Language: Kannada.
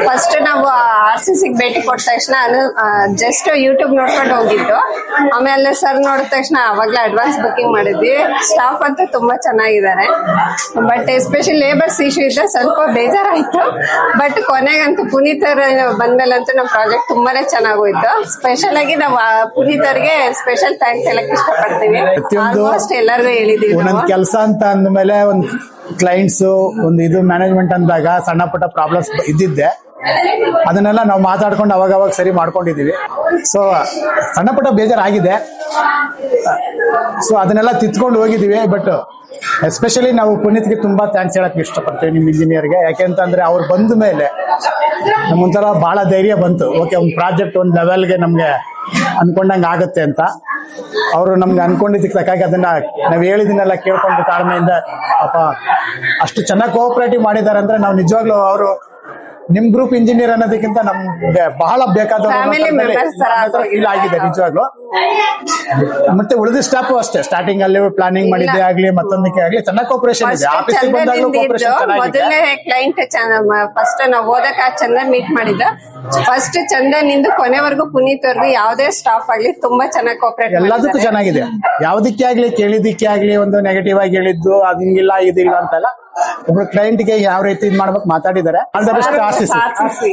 ಫಸ್ಟ್ ನಾವು RCC ಭೇಟಿ ಕೊಟ್ಟ ತಕ್ಷಣ ಜಸ್ಟ್ ಯೂಟ್ಯೂಬ್ ನೋಡ್ಕೊಂಡು ಹೋಗಿದ್ದು. ಆಮೇಲೆ ಸರ್ ನೋಡಿದ ತಕ್ಷಣ ಅವಾಗ್ಲೇ ಅಡ್ವಾನ್ಸ್ ಬುಕಿಂಗ್ ಮಾಡಿದ್ವಿ. ಸ್ಟಾಫ್ ಅಂತೂ ತುಂಬಾ ಚೆನ್ನಾಗಿದ್ದಾರೆ. ಬಟ್ ಎಸ್ಪೆಷಲಿ ಲೇಬರ್ಸ್ ಇಶ್ಯೂ ಇದ್ರೆ ಸ್ವಲ್ಪ ಬೇಜಾರಾಯ್ತು. ಬಟ್ ಕೊನೆಗಂತೂ ಪುನೀತ್ ಬಂದ್ಮೇಲಂತೂ ನಮ್ಮ ಪ್ರಾಜೆಕ್ಟ್ ತುಂಬಾನೇ ಚೆನ್ನಾಗೋಯ್ತು. ಸ್ಪೆಷಲ್ ಆಗಿ ನಾವು ಪುನೀತ್ ಅವ್ರಿಗೆ ಸ್ಪೆಷಲ್ ಥ್ಯಾಂಕ್ಸ್ ಹೇಳಕ್ ಇಷ್ಟಪಡ್ತೀವಿ. ಆಲ್ಮೋಸ್ಟ್ ಎಲ್ಲರಿಗೂ ಹೇಳಿದೀವಿ. ಒಂದೊಂದು ಕೆಲಸ ಅಂತ ಅಂದ್ಮೇಲೆ ಒಂದು ಕ್ಲೈಂಟ್ಸ್ ಒಂದು ಇದು ಮ್ಯಾನೇಜ್ಮೆಂಟ್ ಅಂದಾಗ ಸಣ್ಣ ಪುಟ್ಟ ಪ್ರಾಬ್ಲಮ್ಸ್ ಇದ್ದಿದ್ದೆ. ಅದನ್ನೆಲ್ಲ ನಾವು ಮಾತಾಡ್ಕೊಂಡು ಅವಾಗ ಸರಿ ಮಾಡ್ಕೊಂಡಿದೀವಿ. ಸೊ ಸಣ್ಣ ಪುಟ್ಟ ಬೇಜಾರಾಗಿದೆ. ಸೊ ಅದನ್ನೆಲ್ಲ ತಿತ್ಕೊಂಡು ಹೋಗಿದೀವಿ. ಬಟ್ ಎಸ್ಪೆಷಲಿ ನಾವು ಪುನೀತ್ಗೆ ತುಂಬಾ ಥ್ಯಾಂಕ್ಸ್ ಹೇಳಕ್ ಇಷ್ಟಪಡ್ತೀವಿ, ನಿಮ್ ಇಂಜಿನಿಯರ್ಗೆ. ಯಾಕೆಂತಂದ್ರೆ ಅವ್ರು ಬಂದ ಮೇಲೆ ನಮ್ಗೊಂಥರ ಬಹಳ ಧೈರ್ಯ ಬಂತು. ಓಕೆ, ಒಂದು ಪ್ರಾಜೆಕ್ಟ್ ಒಂದು ಲೆವೆಲ್ಗೆ ನಮ್ಗೆ ಅನ್ಕೊಂಡಂಗೆ ಆಗುತ್ತೆ ಅಂತ. ಅವರು ನಮ್ಗೆ ಅನ್ಕೊಂಡಿದ್ದಕ್ಕೆ ತಕ್ಕಾಗಿ ಅದನ್ನ ನಾವ್ ಹೇಳಿದನ್ನೆಲ್ಲ ಕೇಳ್ಕೊಂಡು ತಾಳ್ಮೆಯಿಂದ ಪಾಪ ಅಷ್ಟು ಚೆನ್ನಾಗಿ ಕೋಆಪರೇಟಿವ್ ಮಾಡಿದ್ದಾರೆ. ಅಂದ್ರೆ ನಾವು ನಿಜವಾಗ್ಲೂ ಅವರು ನಿಮ್ ಗ್ರೂಪ್ ಇಂಜಿನಿಯರ್ ಅನ್ನೋದಕ್ಕಿಂತ ನಮ್ಗೆ ಬಹಳ ಬೇಕಾದ ಫೀಲ್ ಆಗಿದೆ ನಿಜವಾಗ್ಲು. ಮತ್ತೆ ಉಳಿದ ಸ್ಟಾಫ್ ಅಷ್ಟೇ, ಸ್ಟಾರ್ಟಿಂಗ್ ಅಲ್ಲಿ ಪ್ಲಾನಿಂಗ್ ಮಾಡಿದ್ದೆ ಆಗ್ಲಿ ಮತ್ತೊಂದಕ್ಕೆ ಆಗ್ಲಿ ಚೆನ್ನಾಗಿ ಕೋಪರೇಷನ್ ಇದೆ. ಆಫೀಸ್ ಬಂದಾಗಲೂ ಕೋಪರೇಷನ್ ಚೆನ್ನಾಗಿದೆ. ಮೊದಲನೇ ಕ್ಲೈಂಟ್ ಫಸ್ಟ್ ನಾವು ಹೋದಕ್ಕೆ ಚಂದನ್ ಮೀಟ್ ಮಾಡಿದ್ದ. ಫಸ್ಟ್ ಚಂದನ್ ಇಂದ ಕೊನೆವರೆಗೂ ಪುನೀತ್ ವರ್ಗು ಯಾವುದೇ ಸ್ಟಾಫ್ ಆಗ್ಲಿ ತುಂಬಾ ಚೆನ್ನಾಗಿ ಕೋಪರೇಟ್ ಎಲ್ಲದಕ್ಕೂ ಚೆನ್ನಾಗಿದೆ. ಯಾವ್ದಕ್ಕೆ ಆಗ್ಲಿ ಕೇಳಿದಕ್ಕೆ ಆಗ್ಲಿ ಒಂದು ನೆಗೆಟಿವ್ ಆಗಿ ಹೇಳಿದ್ದು ಅದಿಂಗಿಲ್ಲ ಇದಿಲ್ಲ ಅಂತಲ್ಲ. ಒಬ್ರು ಕ್ಲೈಂಟ್ ಗೆ ಯಾವ ರೀತಿ ಇದ್ ಮಾಡ್ಬೇಕು ಮಾತಾಡಿದ್ದಾರೆ. All the best RCC.